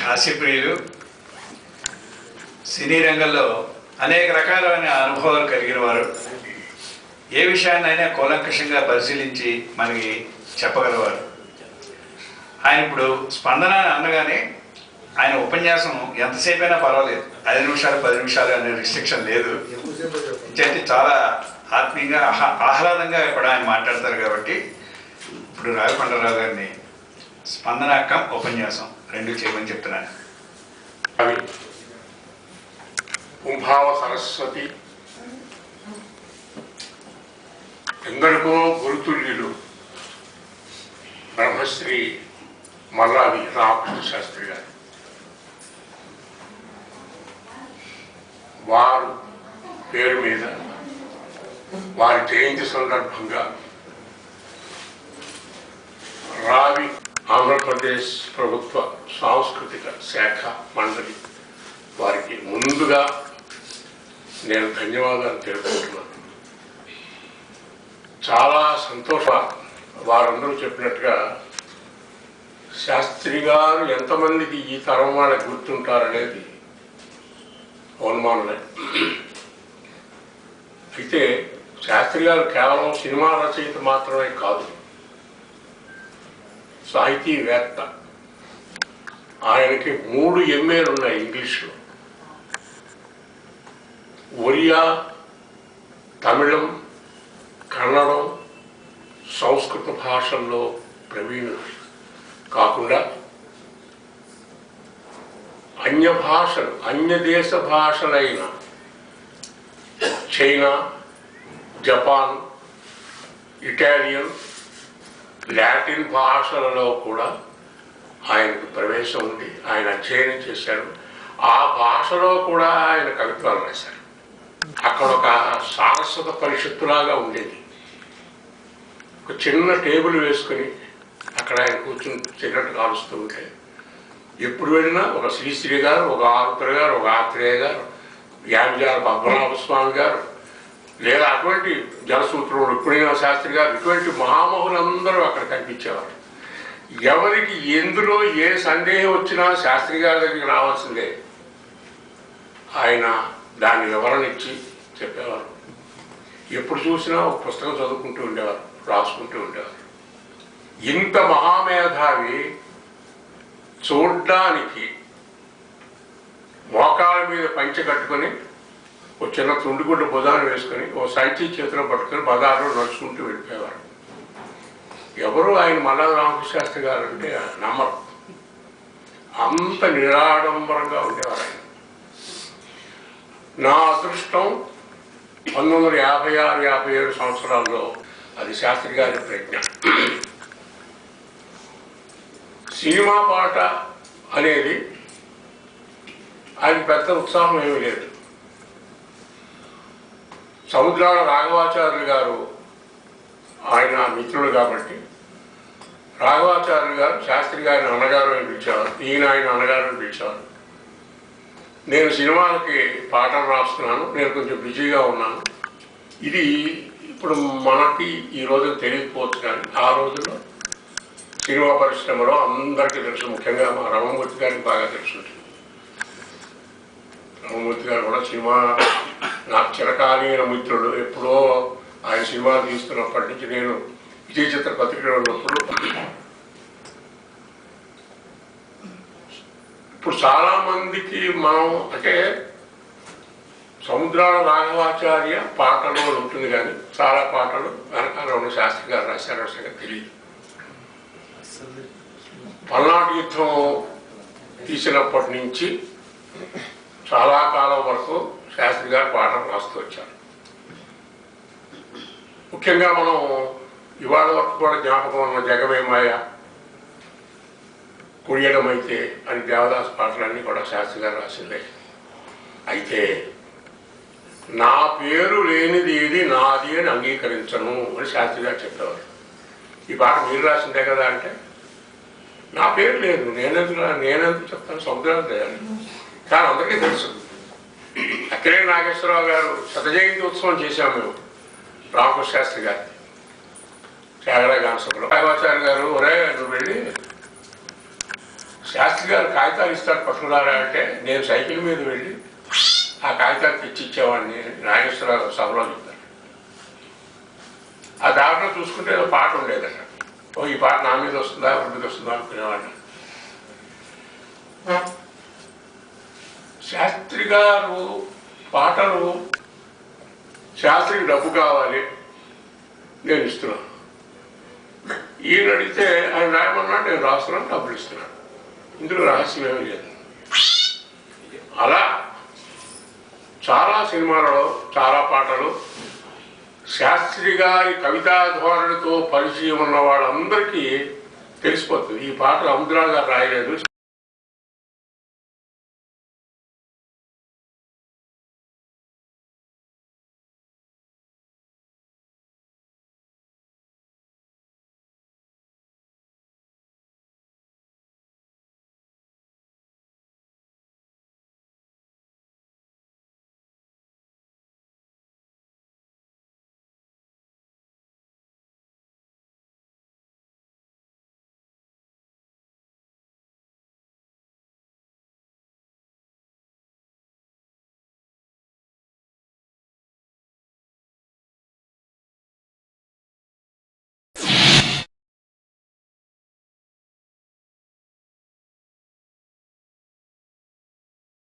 హాస్యప్రియులు, సినీ రంగంలో అనేక రకాలైన అనుభవాలు కలిగిన వారు. ఏ విషయాన్నైనా కూలంకషంగా పరిశీలించి మనకి చెప్పగలవారు. ఆయన ఇప్పుడు స్పందన అనగానే ఆయన ఉపన్యాసం ఎంతసేపు అయినా పర్వాలేదు, 5 నిమిషాలు 10 నిమిషాలు అనే రిస్ట్రిక్షన్ లేదు. అంటే చాలా ఆత్మీయంగా ఆహ్లాదంగా ఇప్పుడు ఆయన మాట్లాడతారు. కాబట్టి ఇప్పుడు రావికొండరావు గారిని స్పందనాకం ఉపన్యాసం 2 చేయమని చెప్తున్నాను. అవి కుంభావ సరస్వతి ఎందరికో గురుతుల్యులు బ్రహ్మశ్రీ మల్లాది రామకృష్ణ శాస్త్రి గారు. వారు పేరు మీద వారి జయంతి సందర్భంగా రావి ఆంధ్రప్రదేశ్ ప్రభుత్వ సాంస్కృతిక శాఖ మండలి వారికి ముందుగా నేను ధన్యవాదాలు తెలుపుకుంటున్నాను. చాలా సంతోషం. వారందరూ చెప్పినట్టుగా శాస్త్రి గారు ఎంతమందికి ఈ తరం వాళ్ళకి గుర్తుంటారనేది అనుమానమే. అయితే శాస్త్రి గారు కేవలం సినిమా రచయిత మాత్రమే కాదు, సాహితీవేత్త. ఆయనకి 3 MAలు ఉన్నాయి ఇంగ్లీష్లో. ఒరియా, తమిళం, కన్నడం, సంస్కృత భాషల్లో ప్రవీణుడు కాకుండా అన్య భాషలు, అన్య దేశ భాషలైన చైనా, జపాన్, ఇటాలియన్, లాటిన్ భాషలలో కూడా ఆయనకు ప్రవేశం ఉంది. ఆయన అధ్యయనం చేశారు. ఆ భాషలో కూడా ఆయన కవిత్వాలు రాశారు. అక్కడ ఒక సారస్వత పరిషత్తులాగా ఉండేది. ఒక చిన్న టేబుల్ వేసుకొని అక్కడ ఆయన కూర్చుని సిగరెట్ కాలుస్తూ ఉంటే ఎప్పుడు వెళ్ళినా ఒక శ్రీశ్రీ గారు, ఒక ఆరుద్ర గారు, ఒక ఆత్రేయ గారు, యామిజాల పద్మనాభ స్వామి గారు, లేదా అటువంటి జలసూత్రుడు రుక్మిణీనాథ శాస్త్రి గారు, ఇటువంటి మహామహులందరూ అక్కడ కనిపించేవారు. ఎవరికి ఎందులో ఏ సందేహం వచ్చినా శాస్త్రి గారి దగ్గరికి రావాల్సిందే. ఆయన దాన్ని వివరణ ఇచ్చి చెప్పేవారు. ఎప్పుడు చూసినా ఒక పుస్తకం చదువుకుంటూ ఉండేవారు, రాసుకుంటూ ఉండేవారు. ఇంత మహామేధావి చూడ్డానికి మోకాళ్ళ మీద పంచె కట్టుకొని ఒక చిన్న తుండుగుడ్డ బుధాన్ని వేసుకొని ఓ సంచి చేతిలో పట్టుకొని బజార్లో నడుచుకుంటూ వెళ్ళిపోయేవారు. ఎవరు ఆయన మల్లాది రామకృష్ణ శాస్త్రి గారు అంటే నమ్మరు. అంత నిరాడంబరంగా ఉండేవారు ఆయన. నా అదృష్టం 1956-57 సంవత్సరాల్లో అది శాస్త్రి గారి ప్రజ్ఞ. సినిమా పాట అనేది ఆయన పెద్ద ఉత్సాహం ఏమీ లేదు. సముద్రాల రాఘవాచార్యులు గారు ఆయన మిత్రుడు కాబట్టి రాఘవాచార్యులు గారు శాస్త్రి గారిని అన్నగారు అని పిలిచేవారు, ఈయన ఆయన అన్నగారు అని పిలిచేవారు. నేను సినిమాలకి పాటలు రాస్తున్నాను, నేను కొంచెం బిజీగా ఉన్నాను. ఇది ఇప్పుడు మనకి ఈ రోజు తెలియకపోవచ్చు, కానీ ఆ రోజుల్లో సినిమా పరిశ్రమలో అందరికీ తెలుసు. ముఖ్యంగా మా రమణమూర్తి గారికి బాగా తెలుసుంటుంది. రమణమూర్తి గారు కూడా సినిమా నాకు చిరకాలీన మిత్రుడు. ఎప్పుడో ఆయన సినిమాలు తీస్తున్నప్పటి నుంచి నేను విజయ చిత్ర పత్రికలో ఉన్నప్పుడు ఇప్పుడు చాలామందికి మనం అంటే సముద్రాల రాఘవాచార్య పాటలు ఉంటుంది, కానీ చాలా పాటలు వెనకాల ఉన్న శాస్త్రి గారు రాశారు సంగతి తెలియదు. పల్నాడు యుద్ధం తీసినప్పటి నుంచి చాలా కాలం వరకు శాస్త్రి గారు పాటలు రాస్తూ వచ్చారు. ముఖ్యంగా మనం ఇవాళ వరకు కూడా జ్ఞాపకం ఉన్న జగమే మాయ, కుడియడమైతే అని దేవదాస్ పాటలన్నీ కూడా శాస్త్రి గారు రాసిందే. అయితే నా పేరు లేనిది ఏది నాది అని అంగీకరించను అని శాస్త్రి గారు చెప్పేవారు. ఈ పాట మీరు రాసిందే కదా అంటే నా పేరు లేదు, నేనెందుకు చెప్తాను, సముద్రాలు చేయాలి. కానీ అందరికీ తెలుసు. అక్కడే నాగేశ్వరరావు గారు శతజయంతి ఉత్సవం చేశాము మేము రామకృష్ణ శాస్త్రి గారి త్యాగరాయ గాన సభలో. రాఘవాచార్య గారు ఒరే నువ్వు వెళ్ళి శాస్త్రి గారు కాగితాలు ఇస్తారు పట్టుకున్నారా అంటే నేను సైకిల్ మీద వెళ్ళి ఆ కాగితాలు తెచ్చిచ్చేవాడిని నాగేశ్వరరావు సభలో చెప్తాను. ఆ దాంట్లో చూసుకుంటే ఏదో పాట ఉండేదట. ఓ ఈ పాట నా మీద వస్తుందా ఎవరి మీద వస్తుందా అనుకునేవాడిని. శాస్త్రి గారు పాటలు శాస్త్రికి డబ్బు కావాలి నేను ఇస్తున్నాను, ఈయన అడిగితే ఆయన రాయమన్నాడు, నేను రాస్తున్నాను, డబ్బులు ఇస్తున్నాను. ఇందులో రహస్యం ఏమీ లేదు. అలా చాలా సినిమాలలో చాలా పాటలు శాస్త్రి గారి కవితా ధోరణితో పరిచయం ఉన్న వాళ్ళందరికీ తెలిసిపోతుంది. ఈ పాటలు అముద్రా గారు రాయలేదు,